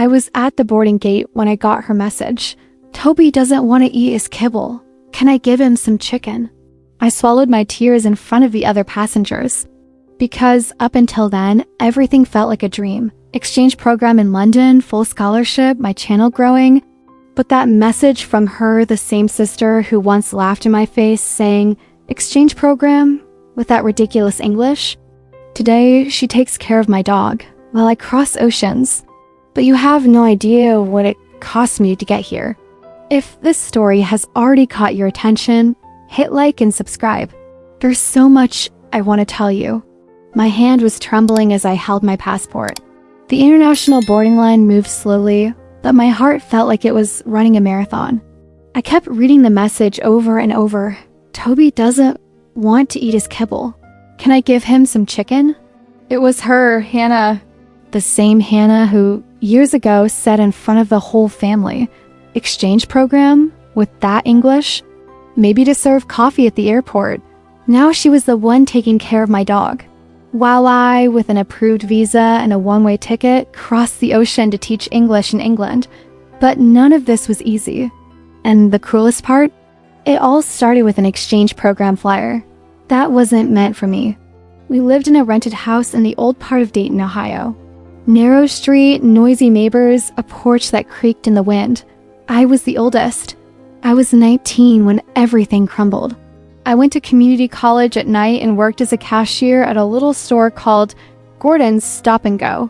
I was at the boarding gate when I got her message. Toby doesn't want to eat his kibble. Can I give him some chicken? I swallowed my tears in front of the other passengers. Because up until then, everything felt like a dream. Exchange program in London, full scholarship, my channel growing. But that message from her, the same sister who once laughed in my face saying, exchange program, with that ridiculous English. Today, she takes care of my dog while I cross oceans. But you have no idea what it cost me to get here. If this story has already caught your attention, hit like and subscribe. There's so much I want to tell you. My hand was trembling as I held my passport. The international boarding line moved slowly, but my heart felt like it was running a marathon. I kept reading the message over and over. Toby doesn't want to eat his kibble. Can I give him some chicken? It was her, Hannah. The same Hannah who, years ago, said in front of the whole family, exchange program? With that English? Maybe to serve coffee at the airport. Now she was the one taking care of my dog. While I, with an approved visa and a one-way ticket, crossed the ocean to teach English in England. But none of this was easy. And the cruelest part? It all started with an exchange program flyer. That wasn't meant for me. We lived in a rented house in the old part of Dayton, Ohio. Narrow street, noisy neighbors, a porch that creaked in the wind. I was the oldest. I was 19 when everything crumbled. I went to community college at night and worked as a cashier at a little store called Gordon's Stop and Go.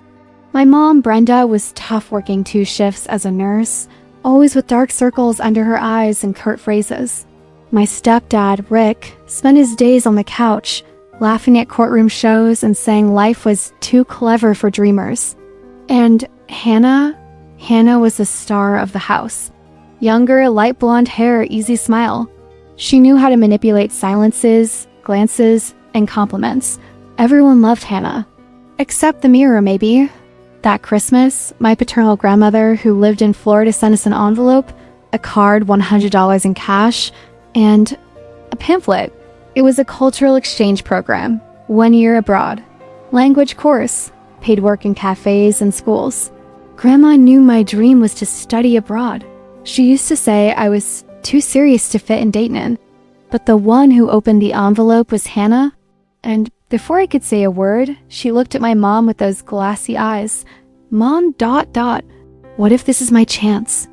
My mom, Brenda, was tough working 2 shifts as a nurse, always with dark circles under her eyes and curt phrases. My stepdad, Rick, spent his days on the couch, laughing at courtroom shows and saying life was too clever for dreamers. And Hannah was the star of the house. Younger, light blonde hair, easy smile. She knew how to manipulate silences, glances, and compliments. Everyone loved Hannah. Except the mirror, maybe. That Christmas, my paternal grandmother, who lived in Florida, sent us an envelope, a card, $100 in cash, and a pamphlet. It was a cultural exchange program, 1 year abroad. Language course, paid work in cafes and schools. Grandma knew my dream was to study abroad. She used to say I was too serious to fit in Dayton, but the one who opened the envelope was Hannah, and before I could say a word, she looked at my mom with those glassy eyes. Mom, ... What if this is my chance?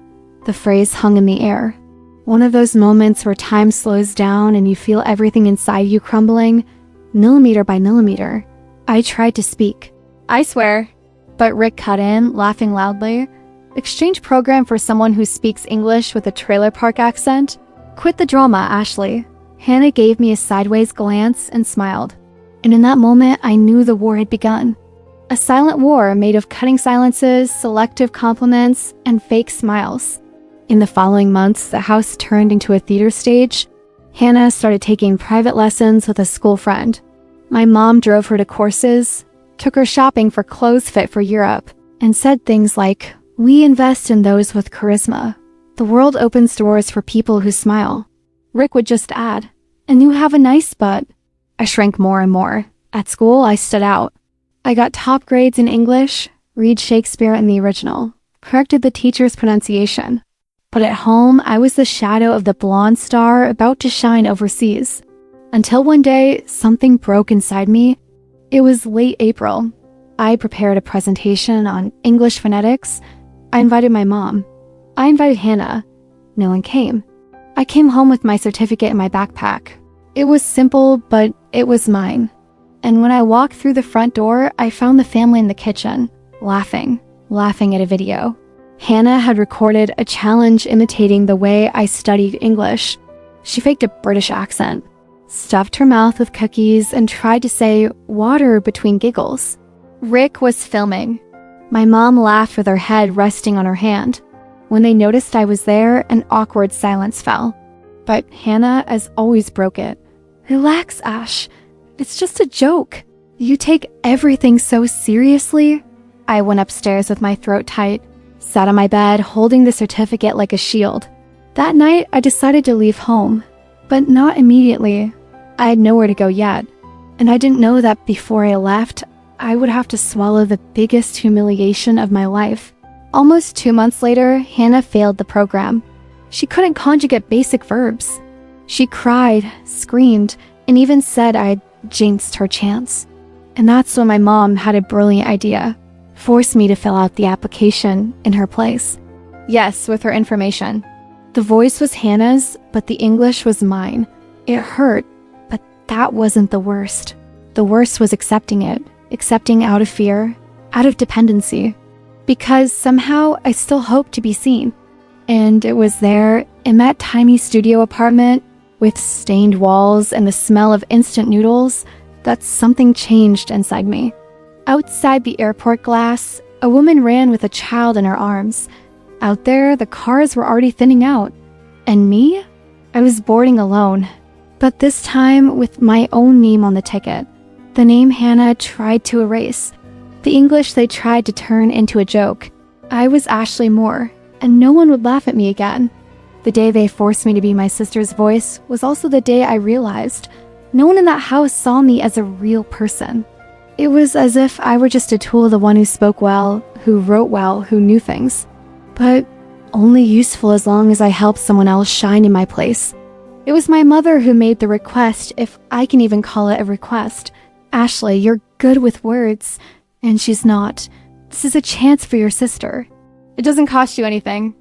The phrase hung in the air. One of those moments where time slows down and you feel everything inside you crumbling, millimeter by millimeter. I tried to speak. I swear. But Rick cut in, laughing loudly. Exchange program for someone who speaks English with a trailer park accent? Quit the drama, Ashley. Hannah gave me a sideways glance and smiled. And in that moment, I knew the war had begun. A silent war made of cutting silences, selective compliments, and fake smiles. In the following months, the house turned into a theater stage. Hannah started taking private lessons with a school friend. My mom drove her to courses, took her shopping for clothes fit for Europe, and said things like, "We invest in those with charisma. The world opens doors for people who smile." Rick would just add, "And you have a nice butt." I shrank more and more. At school, I stood out. I got top grades in English, read Shakespeare in the original, corrected the teacher's pronunciation. But at home, I was the shadow of the blonde star about to shine overseas. Until one day, something broke inside me. It was late April. I prepared a presentation on English phonetics. I invited my mom. I invited Hannah. No one came. I came home with my certificate in my backpack. It was simple, but it was mine. And when I walked through the front door, I found the family in the kitchen, laughing at a video. Hannah had recorded a challenge imitating the way I studied English. She faked a British accent, stuffed her mouth with cookies, and tried to say water between giggles. Rick was filming. My mom laughed with her head resting on her hand. When they noticed I was there, an awkward silence fell. But Hannah, as always, broke it. "Relax, Ash. It's just a joke. You take everything so seriously." I went upstairs with my throat tight, sat on my bed, holding the certificate like a shield. That night, I decided to leave home, but not immediately. I had nowhere to go yet, and I didn't know that before I left, I would have to swallow the biggest humiliation of my life. Almost 2 months later, Hannah failed the program. She couldn't conjugate basic verbs. She cried, screamed, and even said I'd jinxed her chance. And that's when my mom had a brilliant idea. Forced me to fill out the application in her place. Yes, with her information. The voice was Hannah's, but the English was mine. It hurt, but that wasn't the worst. The worst was accepting it. Accepting out of fear, out of dependency. Because somehow I still hoped to be seen. And it was there, in that tiny studio apartment, with stained walls and the smell of instant noodles, that something changed inside me. Outside the airport glass, a woman ran with a child in her arms. Out there, the cars were already thinning out. And me? I was boarding alone. But this time, with my own name on the ticket. The name Hannah tried to erase. The English they tried to turn into a joke. I was Ashley Moore, and no one would laugh at me again. The day they forced me to be my sister's voice was also the day I realized no one in that house saw me as a real person. It was as if I were just a tool, the one who spoke well, who wrote well, who knew things. But only useful as long as I helped someone else shine in my place. It was my mother who made the request, if I can even call it a request. Ashley, you're good with words. And she's not. This is a chance for your sister. It doesn't cost you anything.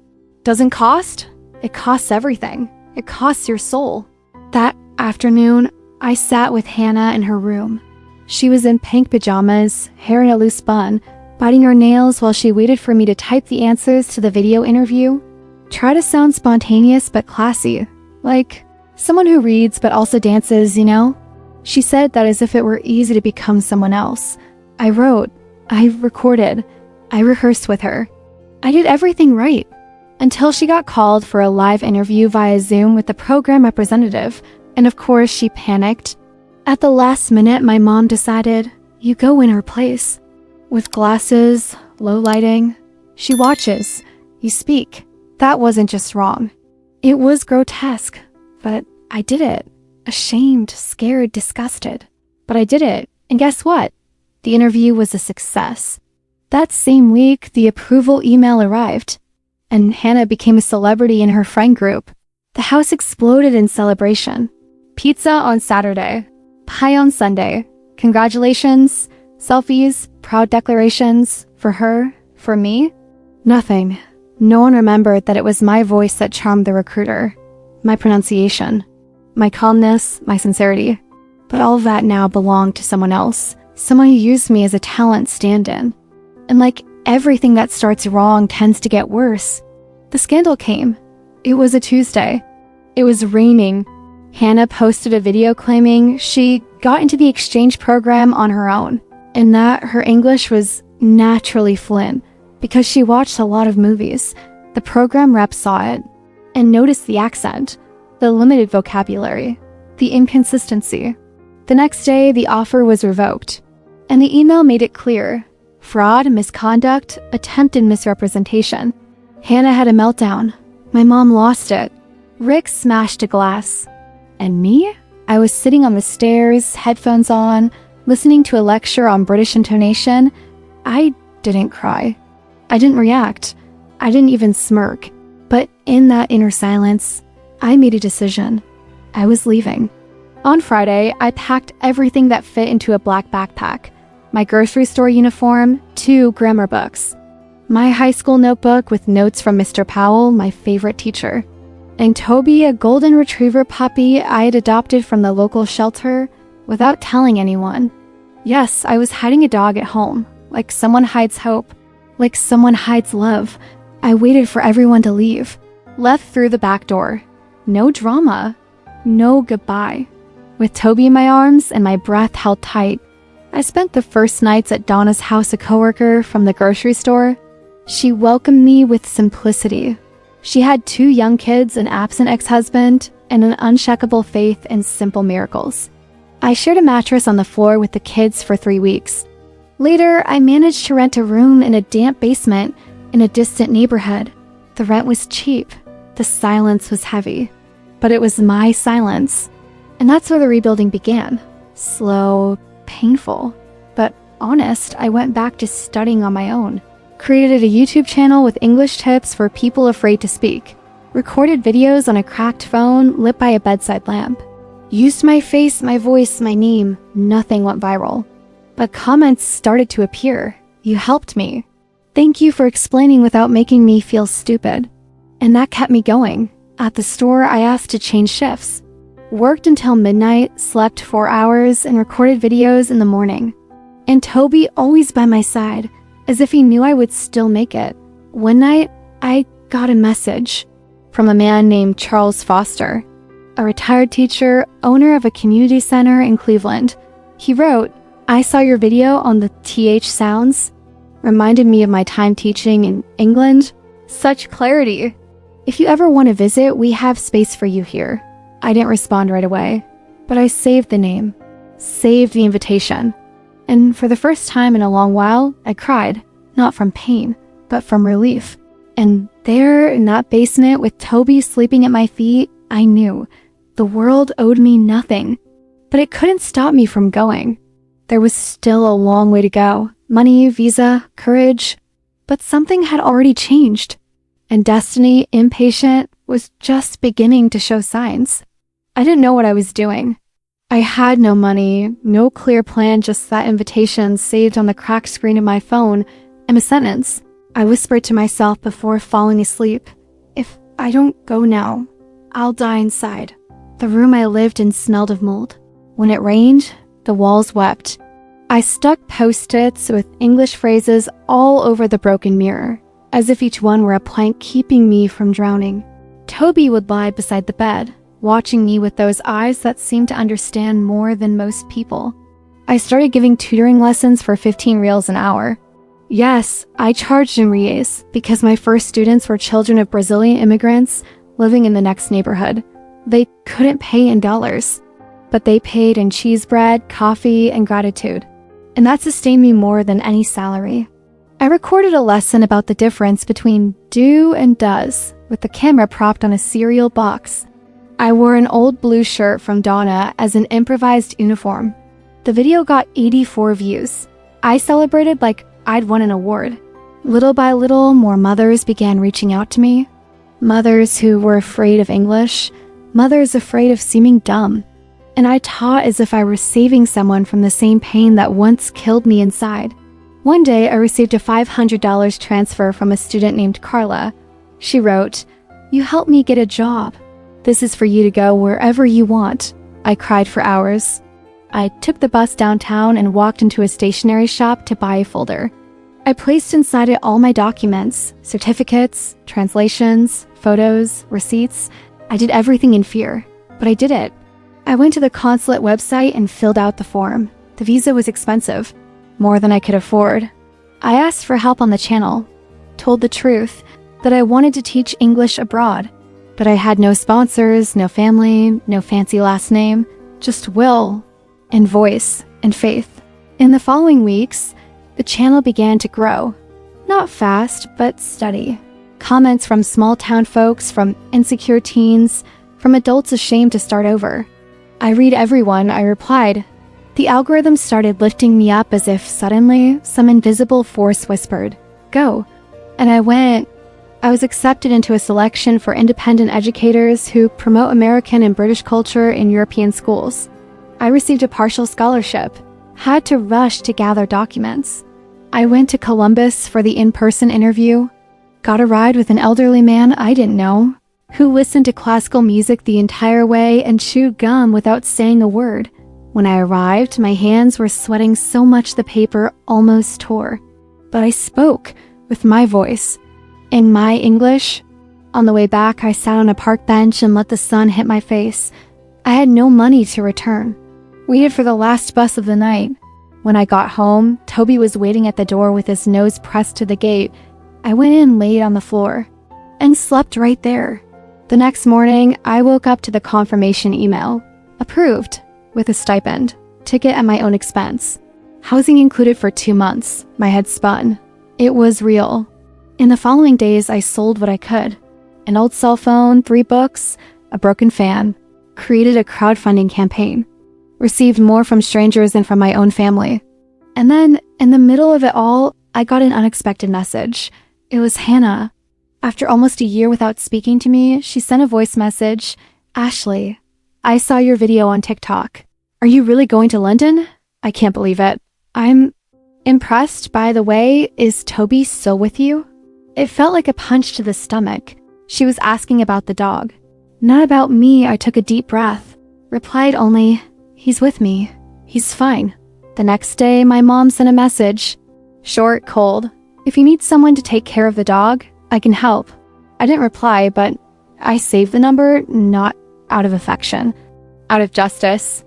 Doesn't cost? It costs everything. It costs your soul. That afternoon, I sat with Hannah in her room. She was in pink pajamas, hair in a loose bun, biting her nails while she waited for me to type the answers to the video interview. Try to sound spontaneous but classy. Like someone who reads but also dances, you know? She said that as if it were easy to become someone else. I wrote, I recorded, I rehearsed with her. I did everything right. Until she got called for a live interview via Zoom with the program representative, and of course she panicked. At the last minute, my mom decided, you go in her place. With glasses, low lighting, she watches, you speak. That wasn't just wrong. It was grotesque, but I did it. Ashamed, scared, disgusted. But I did it, and guess what? The interview was a success. That same week, the approval email arrived, and Hannah became a celebrity in her friend group. The house exploded in celebration. Pizza on Saturday, pie on Sunday. Congratulations, selfies, proud declarations, for her, for me. Nothing. No one remembered that it was my voice that charmed the recruiter. My pronunciation, my calmness, my sincerity. But all of that now belonged to someone else. Someone who used me as a talent stand-in. And like everything that starts wrong tends to get worse. The scandal came. It was a Tuesday. It was raining. Hannah posted a video claiming she got into the exchange program on her own, and that her English was naturally fluent because she watched a lot of movies. The program rep saw it and noticed the accent, the limited vocabulary, the inconsistency. The next day, the offer was revoked, and the email made it clear: fraud, misconduct, attempted misrepresentation. Hannah had a meltdown. My mom lost it. Rick smashed a glass. And me? I was sitting on the stairs, headphones on, listening to a lecture on British intonation. I didn't cry. I didn't react. I didn't even smirk. But in that inner silence, I made a decision. I was leaving. On Friday, I packed everything that fit into a black backpack. My grocery store uniform, 2 grammar books. My high school notebook with notes from Mr. Powell, my favorite teacher. And Toby, a golden retriever puppy I had adopted from the local shelter without telling anyone. Yes, I was hiding a dog at home, like someone hides hope, like someone hides love. I waited for everyone to leave. Left through the back door. No drama. No goodbye. With Toby in my arms and my breath held tight, I spent the first nights at Donna's house, a coworker from the grocery store. She welcomed me with simplicity. She had 2 young kids, an absent ex-husband, and an unshakable faith in simple miracles. I shared a mattress on the floor with the kids for 3 weeks. Later, I managed to rent a room in a damp basement in a distant neighborhood. The rent was cheap. The silence was heavy. But it was my silence. And that's where the rebuilding began. Slow, painful, but honest. I went back to studying on my own, created a YouTube channel with English tips for people afraid to speak, recorded videos on a cracked phone lit by a bedside lamp, used my face, my voice, my name. Nothing went viral. But comments started to appear. You helped me. Thank you for explaining without making me feel stupid. And that kept me going. At the store, I asked to change shifts. Worked until midnight, slept 4 hours, and recorded videos in the morning. And Toby always by my side, as if he knew I would still make it. One night, I got a message from a man named Charles Foster, a retired teacher, owner of a community center in Cleveland. He wrote, "I saw your video on the TH sounds. Reminded me of my time teaching in England. Such clarity. If you ever want to visit, we have space for you here." I didn't respond right away, but I saved the name, saved the invitation. And for the first time in a long while, I cried, not from pain, but from relief. And there, in that basement with Toby sleeping at my feet, I knew the world owed me nothing, but it couldn't stop me from going. There was still a long way to go. Money, visa, courage, but something had already changed. And destiny, impatient, was just beginning to show signs. I didn't know what I was doing. I had no money, no clear plan, just that invitation saved on the cracked screen of my phone and a sentence. I whispered to myself before falling asleep, "If I don't go now, I'll die inside." The room I lived in smelled of mold. When it rained, the walls wept. I stuck post-its with English phrases all over the broken mirror, as if each one were a plank keeping me from drowning. Toby would lie beside the bed, watching me with those eyes that seemed to understand more than most people. I started giving tutoring lessons for 15 reals an hour. Yes, I charged in reais because my first students were children of Brazilian immigrants living in the next neighborhood. They couldn't pay in dollars, but they paid in cheese bread, coffee, and gratitude. And that sustained me more than any salary. I recorded a lesson about the difference between do and does with the camera propped on a cereal box. I wore an old blue shirt from Donna as an improvised uniform. The video got 84 views. I celebrated like I'd won an award. Little by little, more mothers began reaching out to me. Mothers who were afraid of English, mothers afraid of seeming dumb. And I taught as if I were saving someone from the same pain that once killed me inside. One day, I received a $500 transfer from a student named Carla. She wrote, "You helped me get a job. This is for you to go wherever you want." I cried for hours. I took the bus downtown and walked into a stationery shop to buy a folder. I placed inside it all my documents, certificates, translations, photos, receipts. I did everything in fear, but I did it. I went to the consulate website and filled out the form. The visa was expensive, more than I could afford. I asked for help on the channel, told the truth that I wanted to teach English abroad, but I had no sponsors, no family, no fancy last name, just will and voice and faith. In the following weeks, the channel began to grow. Not fast, but steady. Comments from small town folks, from insecure teens, from adults ashamed to start over. I read everyone, I replied. The algorithm started lifting me up as if suddenly some invisible force whispered, "Go." And I went. I was accepted into a selection for independent educators who promote American and British culture in European schools. I received a partial scholarship, had to rush to gather documents. I went to Columbus for the in-person interview, got a ride with an elderly man I didn't know, who listened to classical music the entire way and chewed gum without saying a word. When I arrived, my hands were sweating so much the paper almost tore. But I spoke with my voice, in my English. On the way back, I sat on a park bench and let the sun hit my face. I had no money to return. Waited for the last bus of the night. When I got home, Toby was waiting at the door with his nose pressed to the gate. I went in, laid on the floor, and slept right there. The next morning, I woke up to the confirmation email. Approved, with a stipend, ticket at my own expense. Housing included for 2 months. My head spun. It was real. In the following days, I sold what I could. An old cell phone, 3 books, a broken fan. Created a crowdfunding campaign. Received more from strangers than from my own family. And then, in the middle of it all, I got an unexpected message. It was Hannah. After almost a year without speaking to me, she sent a voice message. Ashley, I saw your video on TikTok. Are you really going to London? I can't believe it. I'm impressed. By the way, is Toby still with you? It felt like a punch to the stomach. She was asking about the dog. Not about me. I took a deep breath. Replied only, he's with me. He's fine. The next day, my mom sent a message. Short, cold. If you need someone to take care of the dog, I can help. I didn't reply, but I saved the number, not out of affection, out of justice.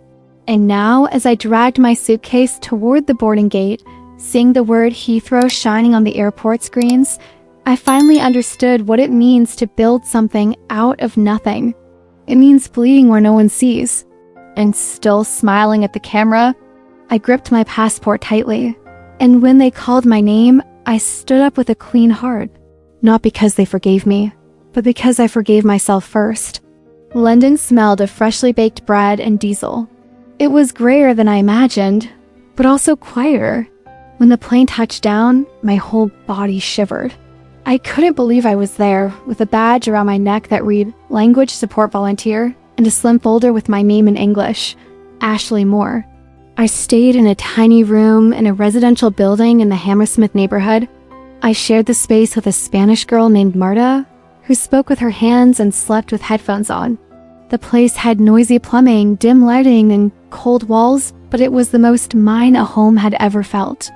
And now, as I dragged my suitcase toward the boarding gate, seeing the word Heathrow shining on the airport screens, I finally understood what it means to build something out of nothing. It means bleeding where no one sees. And still smiling at the camera, I gripped my passport tightly. And when they called my name, I stood up with a clean heart. Not because they forgave me, but because I forgave myself first. London smelled of freshly baked bread and diesel. It was grayer than I imagined, but also quieter. When the plane touched down, my whole body shivered. I couldn't believe I was there, with a badge around my neck that read Language Support Volunteer and a slim folder with my name in English, Ashley Moore. I stayed in a tiny room in a residential building in the Hammersmith neighborhood. I shared the space with a Spanish girl named Marta, who spoke with her hands and slept with headphones on. The place had noisy plumbing, dim lighting, and cold walls, but it was the most mine a home had ever felt.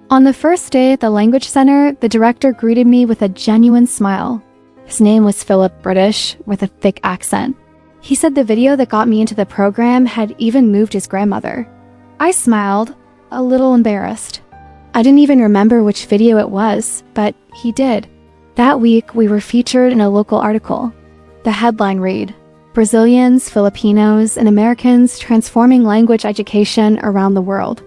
On the first day at the Language Center, the director greeted me with a genuine smile. His name was Philip, British, with a thick accent. He said the video that got me into the program had even moved his grandmother. I smiled, a little embarrassed. I didn't even remember which video it was, but he did. That week, we were featured in a local article. The headline read, Brazilians, Filipinos, and Americans transforming language education around the world.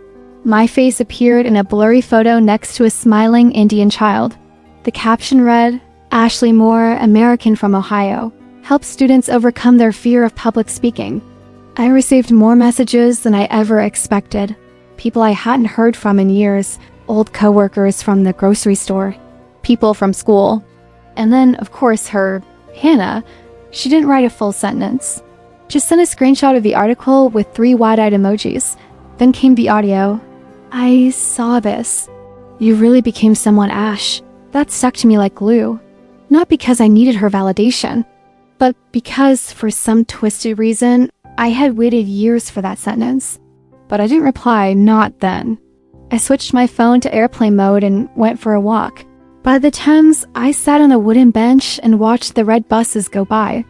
My face appeared in a blurry photo next to a smiling Indian child. The caption read, Ashley Moore, American from Ohio, helps students overcome their fear of public speaking. I received more messages than I ever expected. People I hadn't heard from in years, old coworkers from the grocery store, people from school. And then, of course, Hannah, she didn't write a full sentence. Just sent a screenshot of the article with 3 wide-eyed emojis. Then came the audio. I saw this. You really became someone, Ash. That stuck to me like glue. Not because I needed her validation, but because, for some twisted reason, I had waited years for that sentence. But I didn't reply, not then. I switched my phone to airplane mode and went for a walk. By the Thames, I sat on a wooden bench and watched the red buses go by.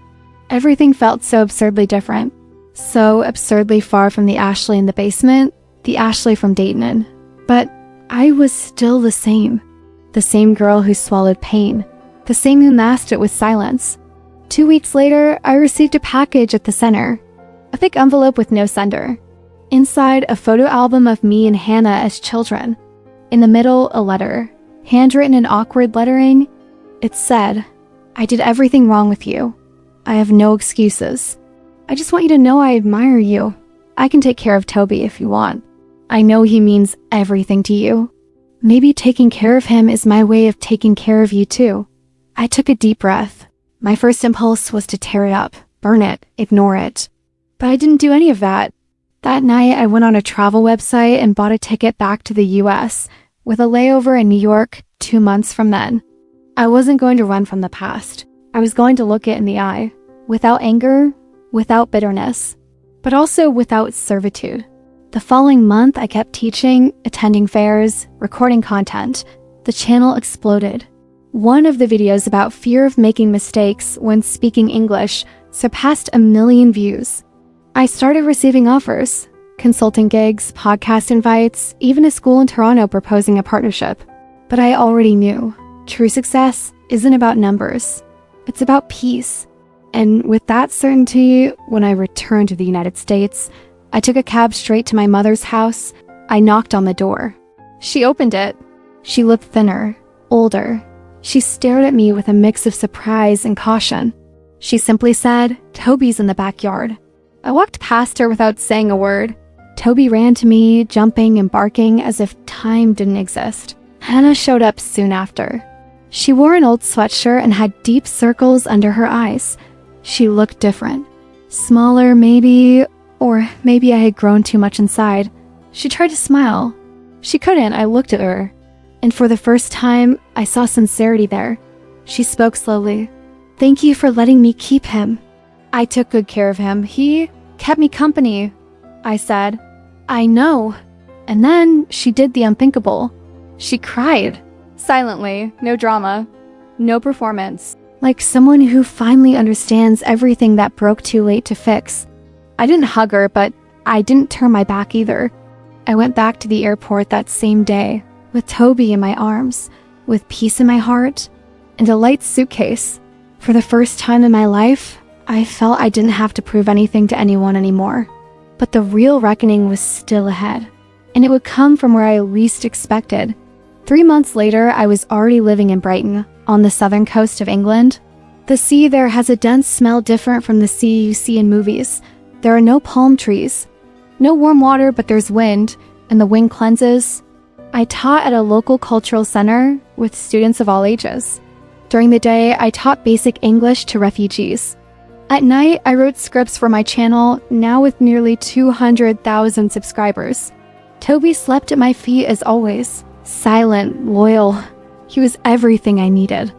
Everything felt so absurdly different. So absurdly far from the Ashley in the basement, the Ashley from Dayton. But I was still the same. The same girl who swallowed pain. The same who masked it with silence. 2 weeks later, I received a package at the center. A thick envelope with no sender. Inside, a photo album of me and Hannah as children. In the middle, a letter. Handwritten in awkward lettering, it said, I did everything wrong with you. I have no excuses. I just want you to know I admire you. I can take care of Toby if you want. I know he means everything to you. Maybe taking care of him is my way of taking care of you too. I took a deep breath. My first impulse was to tear it up, burn it, ignore it. But I didn't do any of that. That night, I went on a travel website and bought a ticket back to the US, with a layover in New York 2 months from then. I wasn't going to run from the past. I was going to look it in the eye, without anger, without bitterness, but also without servitude. The following month, I kept teaching, attending fairs, recording content. The channel exploded. One of the videos about fear of making mistakes when speaking English surpassed 1 million views. I started receiving offers, consulting gigs, podcast invites, even a school in Toronto proposing a partnership. But I already knew, true success isn't about numbers. It's about peace. And with that certainty, when I returned to the United States, I took a cab straight to my mother's house. I knocked on the door. She opened it. She looked thinner, older. She stared at me with a mix of surprise and caution. She simply said, Toby's in the backyard. I walked past her without saying a word. Toby ran to me, jumping and barking as if time didn't exist. Hannah showed up soon after. She wore an old sweatshirt and had deep circles under her eyes. She looked different. Smaller, maybe, or maybe I had grown too much inside. She tried to smile. She couldn't. I looked at her. And for the first time, I saw sincerity there. She spoke slowly. "Thank you for letting me keep him. I took good care of him. He kept me company," I said. "I know." And then she did the unthinkable. She cried. Silently, no drama, no performance. Like someone who finally understands everything that broke too late to fix. I didn't hug her, but I didn't turn my back either. I went back to the airport that same day, with Toby in my arms, with peace in my heart, and a light suitcase. For the first time in my life, I felt I didn't have to prove anything to anyone anymore. But the real reckoning was still ahead, and it would come from where I least expected. 3 months later, I was already living in Brighton, on the southern coast of England. The sea there has a dense smell different from the sea you see in movies. There are no palm trees. No warm water, but there's wind, and the wind cleanses. I taught at a local cultural center with students of all ages. During the day, I taught basic English to refugees. At night, I wrote scripts for my channel, now with nearly 200,000 subscribers. Toby slept at my feet as always. Silent, loyal. He was everything I needed.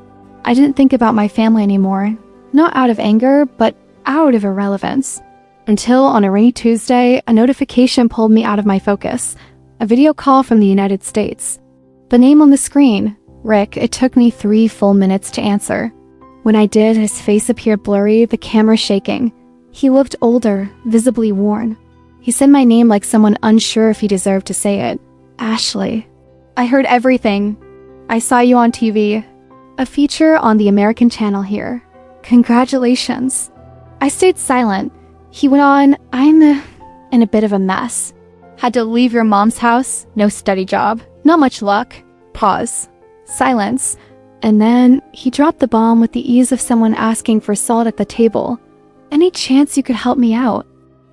I didn't think about my family anymore. Not out of anger, but out of irrelevance. Until on a rainy Tuesday, a notification pulled me out of my focus. A video call from the United States. The name on the screen, Rick. It took me 3 full minutes to answer. When I did, his face appeared blurry, the camera shaking. He looked older, visibly worn. He said my name like someone unsure if he deserved to say it. Ashley. I heard everything. I saw you on TV. A feature on the American channel here. Congratulations. I stayed silent. He went on, "I'm in a bit of a mess. Had to leave your mom's house, no steady job, not much luck." Pause. Silence. And then he dropped the bomb with the ease of someone asking for salt at the table. "Any chance you could help me out?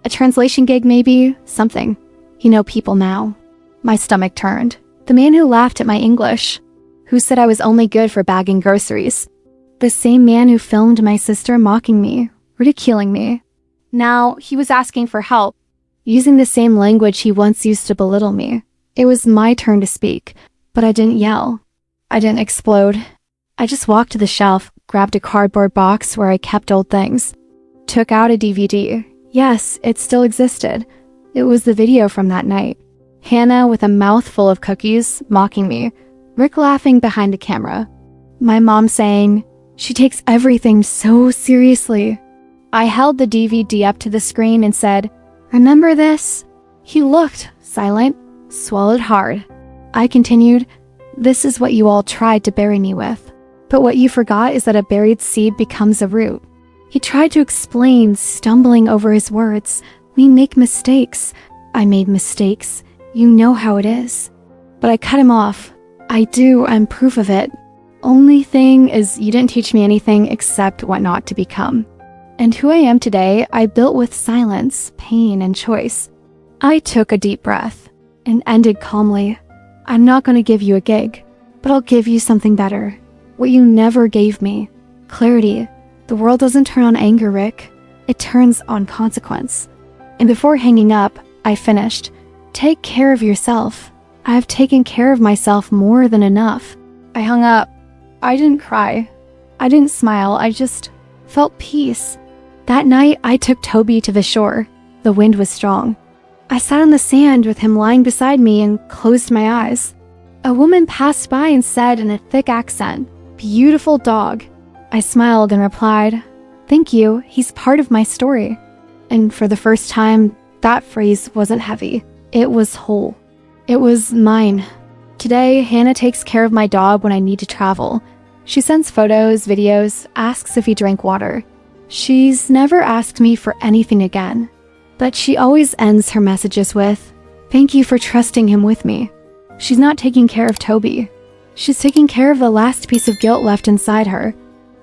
A translation gig maybe? Something. You know people now." My stomach turned. The man who laughed at my English. Who said I was only good for bagging groceries. The same man who filmed my sister mocking me, ridiculing me. Now he was asking for help, using the same language he once used to belittle me. It was my turn to speak, but I didn't yell. I didn't explode. I just walked to the shelf, grabbed a cardboard box where I kept old things, took out a DVD. Yes, it still existed. It was the video from that night. Hannah with a mouthful of cookies, mocking me. Rick laughing behind the camera. My mom saying, "She takes everything so seriously." I held the DVD up to the screen and said, "Remember this?" He looked, silent, swallowed hard. I continued, "This is what you all tried to bury me with. But what you forgot is that a buried seed becomes a root." He tried to explain, stumbling over his words. "We make mistakes. I made mistakes. You know how it is." But I cut him off. "I do, I'm proof of it. Only thing is you didn't teach me anything except what not to become. And who I am today, I built with silence, pain, and choice." I took a deep breath and ended calmly. "I'm not going to give you a gig, but I'll give you something better. What you never gave me. Clarity. The world doesn't turn on anger, Rick. It turns on consequence." And before hanging up, I finished. "Take care of yourself. I've taken care of myself more than enough." I hung up. I didn't cry. I didn't smile. I just felt peace. That night, I took Toby to the shore. The wind was strong. I sat on the sand with him lying beside me and closed my eyes. A woman passed by and said in a thick accent, "Beautiful dog." I smiled and replied, "Thank you, he's part of my story." And for the first time, that phrase wasn't heavy. It was whole. It was mine. Today, Hannah takes care of my dog when I need to travel. She sends photos, videos, asks if he drank water. She's never asked me for anything again. But she always ends her messages with, "Thank you for trusting him with me." She's not taking care of Toby. She's taking care of the last piece of guilt left inside her.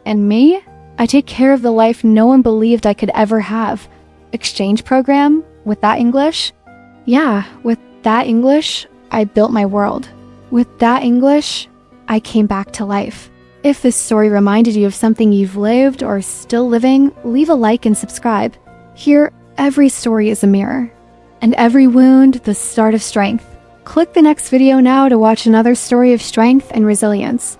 And me? I take care of the life no one believed I could ever have. Exchange program? With that English? Yeah, with that English, I built my world. With that English, I came back to life. If this story reminded you of something you've lived or still living, leave a like and subscribe. Here, every story is a mirror, and every wound the start of strength. Click the next video now to watch another story of strength and resilience.